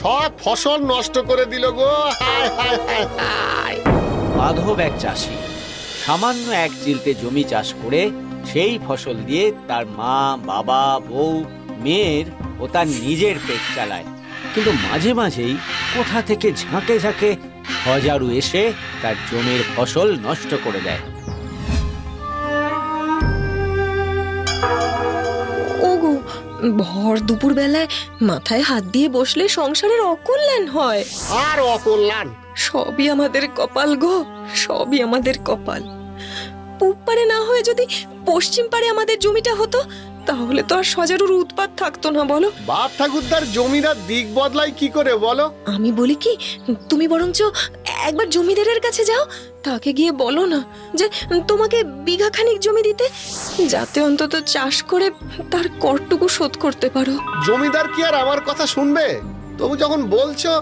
সব ফসল নষ্ট করে দিল গো। হায় হায় হায় হায়। মাধব এক চাষি, সামান্য এক চিলতে জমি চাষ করে সেই ফসল দিয়ে তার মা, বাবা, বউ, মেয়ের ও তার নিজের পেট চালায়। কিন্তু মাঝে মাঝেই কোথা থেকে ঝাঁকে ঝাঁকে হজারু এসে তার জমির ফসল নষ্ট করে দেয়। ওগো, ভর দুপুর বেলায় মাথায় হাত দিয়ে বসলে সংসারের অকল্যাণ হয়। আর অকল্যাণ। সবই আমাদের কপাল গো, সবই আমাদের কপাল। পূব পারে না হয়ে যদি পশ্চিম পারে আমাদের জমিটা হতো, তাহলে তো আর সজারুর উৎপাত থাকতো না, বলো। বাপ ঠাকুরদার জমিদার দিক বদলায় কি করে বলো? আমি বলি কি, তুমি বরঞ্চ একবার জমিদারের কাছে যাও, তাকে গিয়ে বলো না যে তোমাকে বিঘা খানিক জমি দিতে, যাতে অন্তত চাষ করে তার করটুকু শোধ করতে পারো। জমিদার কি আর আমার কথা শুনবে? তবু যখন বলছো,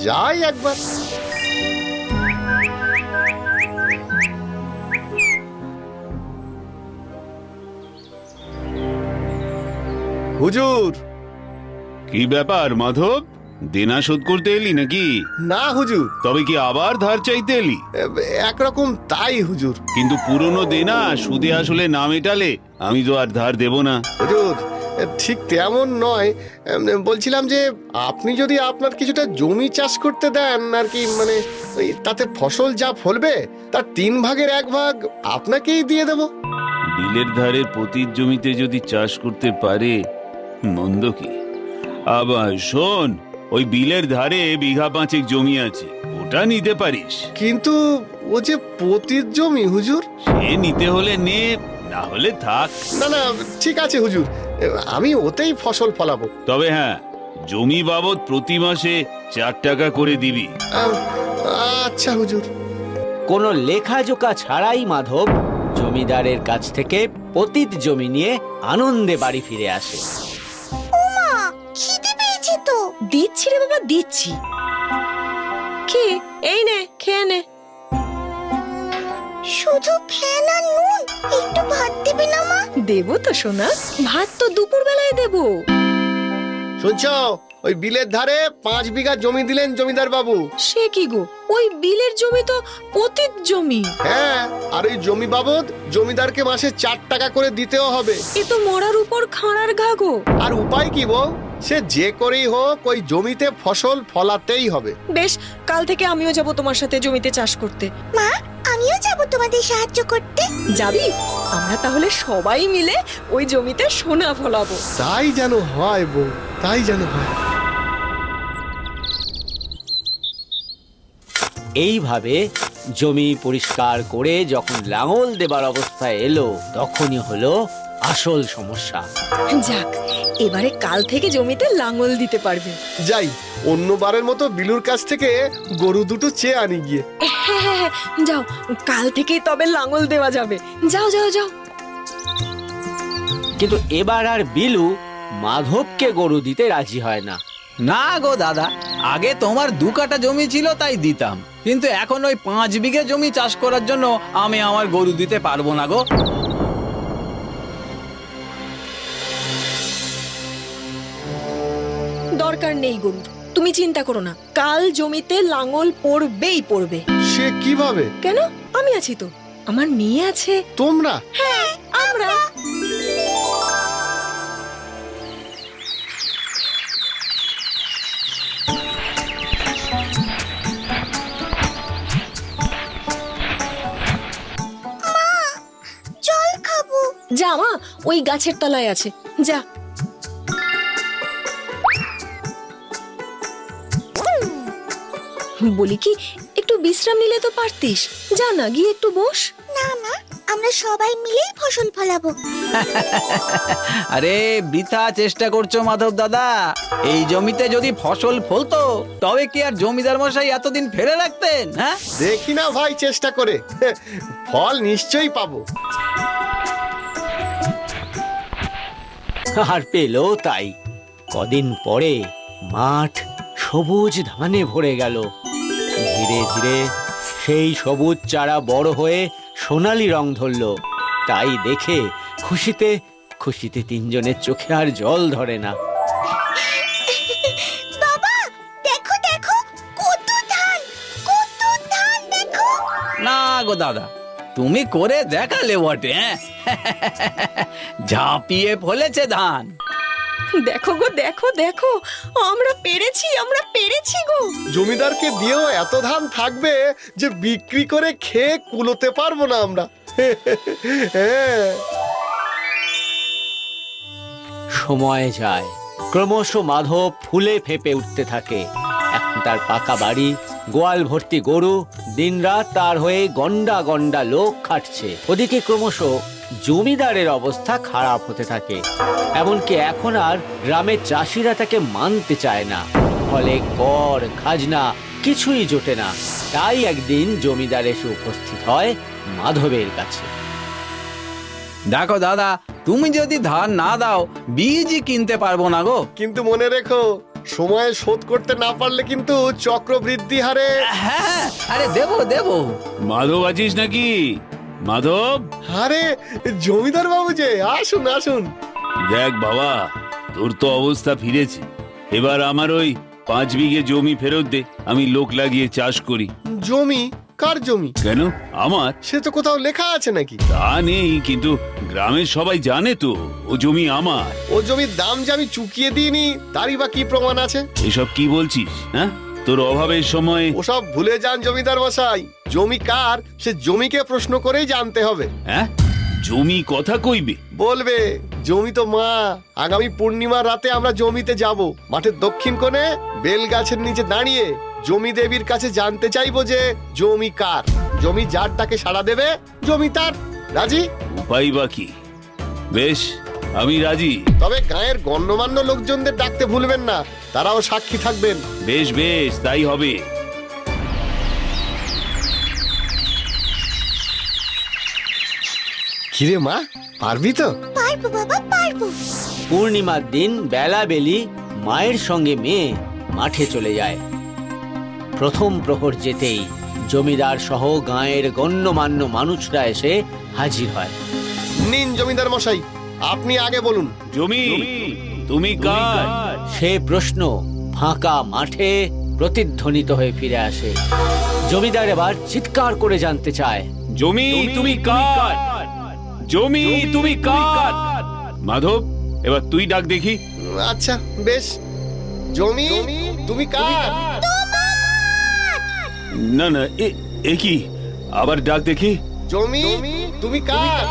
যাই একবার। হুজুর। কি ব্যাপার মাধব, দেনা শোধ করতে এলি নাকি? না হুজুর, তবে কি আবার ধার চাইতে এলি? একরকম তাই হুজুর। কিন্তু পুরনো দেনা সুদে আসলে না মেটালে আমি তো আর ধার দেব না। হুজুর, ঠিক তেমন নয়। বলছিলাম যে আপনি যদি আপনার কিছুটা জমি চাষ করতে দেন আর কি, মানে তাতে ফসল যা ফলবে তার 3 ভাগের 1 ভাগ আপনাকেই দিয়ে দেব। বিলের ধারের পতির জমিতে যদি চাষ করতে পারে মন্দ কি? আবার শোন, ওই বিলের ধারে বিঘা 5 জমি আছে, ওটা নিতে পারিস। কিন্তু ও যে পতির জমি হুজুর। সে নিতে হলে নে, না হলে থাক। না না, ঠিক আছে হুজুর, আমি ওতেই ফসল ফলাবো। তবে হ্যাঁ, জমি বাবদ প্রতি মাসে 4 টাকা করে দিবি। আচ্ছা হুজুর। কোনো লেখাজোকা ছাড়াই মাধব জমিদারের কাছ থেকে পতিত জমি নিয়ে আনন্দে বাড়ি ফিরে আসে। খিদে পেয়েছে তো। দিচ্ছি রে বাবা, দিচ্ছি। কি, এই নে, খেয়ে নে। শুধু ফ্যান আর নুন, একটু ভাত দেবে না মা? দেবো তো সোনা, ভাত তো দুপুর বেলায় দেবো। শুনছো, ওই বিলের ধারে 5 বিঘা জমি দিলেন জমিদার বাবু। সে কি গো, ওই বিলের জমি তো পতিত জমি। হ্যাঁ, আর ওই জমি বাবদ জমিদারকে মাসে 4 টাকা করে দিতেও হবে। এ তো মরার উপর খাঁড়ার ঘা গো। আর উপায় কি বউ? সে যে করেই হোক ওই জমিতে ফসল ফলাতেই হবে। বেশ, কাল থেকে আমিও যাব তোমার সাথে জমিতে চাষ করতে। মা, আমিও যাব তোমাদের সাহায্য করতে। যাবি? আমরা তাহলে সবাই মিলে ওই জমিতে সোনা ফলাবো। তাই যেন হয় বউ, তাই যেন হয়। এইভাবে জমি পরিষ্কার করে যখন লাঙল দেবার অবস্থায় এলো, তখনই হলো আসল সমস্যা। যাক, এবারে কাল থেকে জমিতে লাঙল দিতে পারবে। যাই, অন্যবারের মতো বিলুর কাছ থেকে গরু দুটো চেয়ে আনি গিয়ে। হ্যাঁ হ্যাঁ হ্যাঁ, যাও, কাল থেকেই তবে লাঙল দেওয়া যাবে। যাও যাও যাও। কিন্তু এবার আর বিলু মাধবকে গরু দিতে রাজি হয় না। না গো দাদা, আগে তোমার 2 কাঠা জমি ছিল তাই দিতাম, কিন্তু এখন ওই 5 বিঘে জমি চাষ করার জন্য আমি আমার গরু দিতে পারবো না গো। দরকার নেই গরুর, তুমি চিন্তা করো না, কাল জমিতে লাঙল পড়বেই পড়বে। সে কিভাবে? কেন, আমি আছি তো, আমার মেয়ে আছে। তোমরা? হ্যাঁ, আমরা। জল খাবো। যা মা, ওই গাছের তলায় আছে, যা। বলি কি, একটু বিশ্রাম নিলে তো পারতিস, যা না, গিয়ে একটু বস। না মা, আমরা সবাই মিলেই ফসল ফলাবো। আরে বৃথা চেষ্টা করছো মাধব দাদা, এই জমিতে যদি ফসল ফলতো তবে কি আর জমিদার মশাই এতদিন ফেলে রাখতেন? হ্যাঁ, দেখি না ভাই চেষ্টা করে, ফল নিশ্চয়ই পাবো। আর পেলো তাই। কদিন পরে মাঠ সবুজ ধানে ভরে গেল। ধীরে ধীরে সেই সবুজ চারা বড় হয়ে সোনালি রং ধরল। তাই দেখে খুশিতে খুশিতে 3 জনের চোখে আর জল ধরে না। বাবা, গো দাদা, তুমি করে দেখালে বটে, হ্যাঁ? ঝাঁপিয়ে ফলেছে ধান। দেখো গো, দেখো দেখো, আমরা পেরেছি গো। জমিদারকে দিয়েও এত ধান থাকবে যে বিক্রি করে খেয়ে কুলোতে পারবো না আমরা। হ্যাঁ। সময় যায়, ক্রমশ মাধব ফুলে ফেপে উঠতে থাকে। এখন তার পাকা বাড়ি, গোয়াল ভর্তি গরু, দিনরাত তার হয়ে গন্ডা গন্ডা লোক খাটছে। ওদিকে ক্রমশ জমিদারের অবস্থা খারাপ হতে থাকে। এমনকি এখন আর গ্রামের চাষিরা তাকে মানতে চায় না। ফলে কর খাজনা কিছুই জোটে না। তাই একদিন জমিদার এসে উপস্থিত হয় মাধবের কাছে। দেখো দাদা, তুমি যদি ধান না দাও বীজই কিনতে পারবো না গো। কিন্তু মনে রেখো, সময়ে শোধ করতে না পারলে কিন্তু চক্রবৃদ্ধি হারে। হ্যাঁ, আরে দেবো দেবো। মাধব আছিস নাকি? মাধব, আরে জমিদার বাবু যে, আসুন আসুন। দেখ বাবা, তোর তো অবস্থা ফিরেছে। এবার আমার ওই 5 বিঘে জমি ফেরত দে, আমি লোক লাগিয়ে চাষ করি। জমি? কার জমি? কেন? আমার? সে তো কোথাও লেখা আছে নাকি? তা নেই, কিন্তু গ্রামের সবাই জানে তো ও জমি আমার। ও জমির দাম যে আমি চুকিয়ে দিইনি তারই বা কি প্রমাণ আছে? এসব কি বলছিস? হ্যাঁ, তোর অভাবের সময়। ওসব ভুলে যান জমিদার মশাই। জমি কার সে জমিকে প্রশ্ন করেই জানতে হবে। হ্যাঁ, জমি কথা কইবে? বলবে, জমি তো মা। আগামী পূর্ণিমার রাতে আমরা জমিতে যাব। মাঠের দক্ষিণ কোণে বেল গাছের নিচে দাঁড়িয়ে জমি দেবীর কাছে জানতে চাইবো যে জমি কার। জমি যার তাকে সাড়া দেবে, জমি তার। রাজি? উপায় বা কি? বেশ, আমি রাজি। তবে গায়ের গণ্যমান্য লোকজনদের ডাকতে ভুলবেন না, তারাও সাক্ষী থাকবেন। বেশ বেশ, তাই হবে। কিরে মা, পারবি তো? পারবো বাবা, পারবো। পূর্ণিমার দিন বেলাবেলি মায়ের সঙ্গে মেয়ে মাঠে চলে যায়। প্রথম প্রহর যেতেই জমিদার সহ গাঁয়ের গণ্যমান্য মানুষরা এসে হাজির হয়। নিন জমিদার মশাই, আপনি আগে বলুন। জমি তুমি কার? সে প্রশ্ন ফাঁকা মাঠে প্রতিধ্বনিত হয়ে ফিরে আসে। জমিদার এবার চিৎকার করে জানতে চায়, জমি তুমি কার? জমি তুমি কার? মাধব, এবার তুই ডাক দেখি। আচ্ছা বেশ, জমি তুমি কার? না না, এ কি? আবার ডাক দেখি। জমি তুমি কার?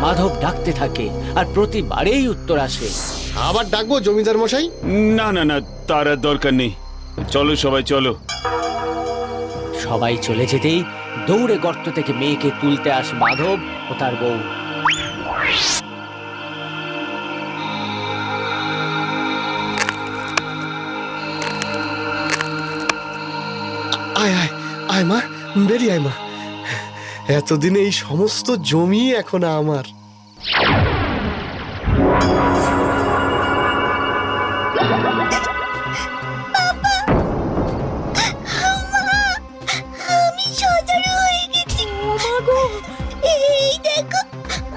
মাধব ডাকতে থাকে আর প্রতিবারেই উত্তর আসে। আবার ডাকবো জমিদার মশাই? না না না, তার আর দরকার নেই। চলো সবাই চলো। সবাই চলে যেতেই দৌড়ে গর্ত থেকে মেয়েকে তুলতে আসে মাধব ও তার বউ। আয় আয় আয় মা, বেরিয়ে আয় মা। এতদিনে এই সমস্ত জমি এখন আমার। আমি সজারু হয়ে গেছি। এই দেখো,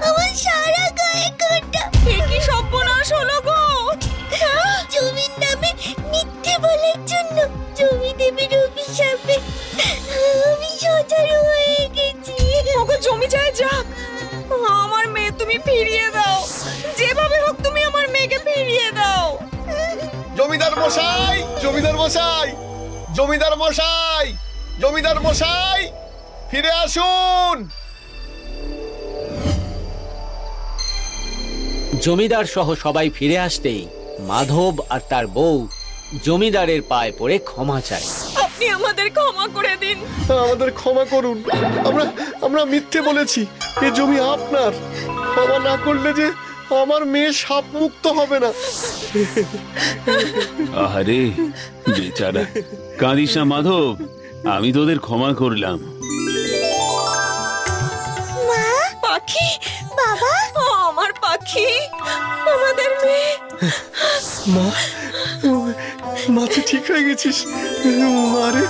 আমার সারা গায়ে কাঁটা। কি সর্বনাশ হলো গো! জমির নামে মিথ্যে বলার জন্য জমি দেবীর অভিশাপে আমি সজারু হয়ে গেছি। ওগো, জমি যায় যাক, আমার মেয়ে তুমি ফিরিয়ে দাও। যেভাবে হোক তুমি আমার মেয়েকে ফিরিয়ে দাও। জমিদার মশাই, জমিদার মশাই, জমিদার মশাই, জমিদার মশাই, ফিরে আসুন। জমিদার সহ সবাই ফিরে আসতেই মাধব আর তার বউ জমিদারের পায়ে পড়ে ক্ষমা চায়। আপনি আমাদের ক্ষমা করে দিন। আমাদের ক্ষমা করুন। আমরা আমরা মিথ্যে বলেছি। এ জমি আপনার। ক্ষমা না করলে যে আমার মেয়ে সাপ মুক্ত হবে না। আহারে বেচারা, কাঁদিস না মাধব, আমি তোদের ক্ষমা করলাম। মা, পাখি, বাবা, আমার পাখি, আমাদের মেয়ে। মা, মা তুই ঠিক হয়ে গেছিস মারে।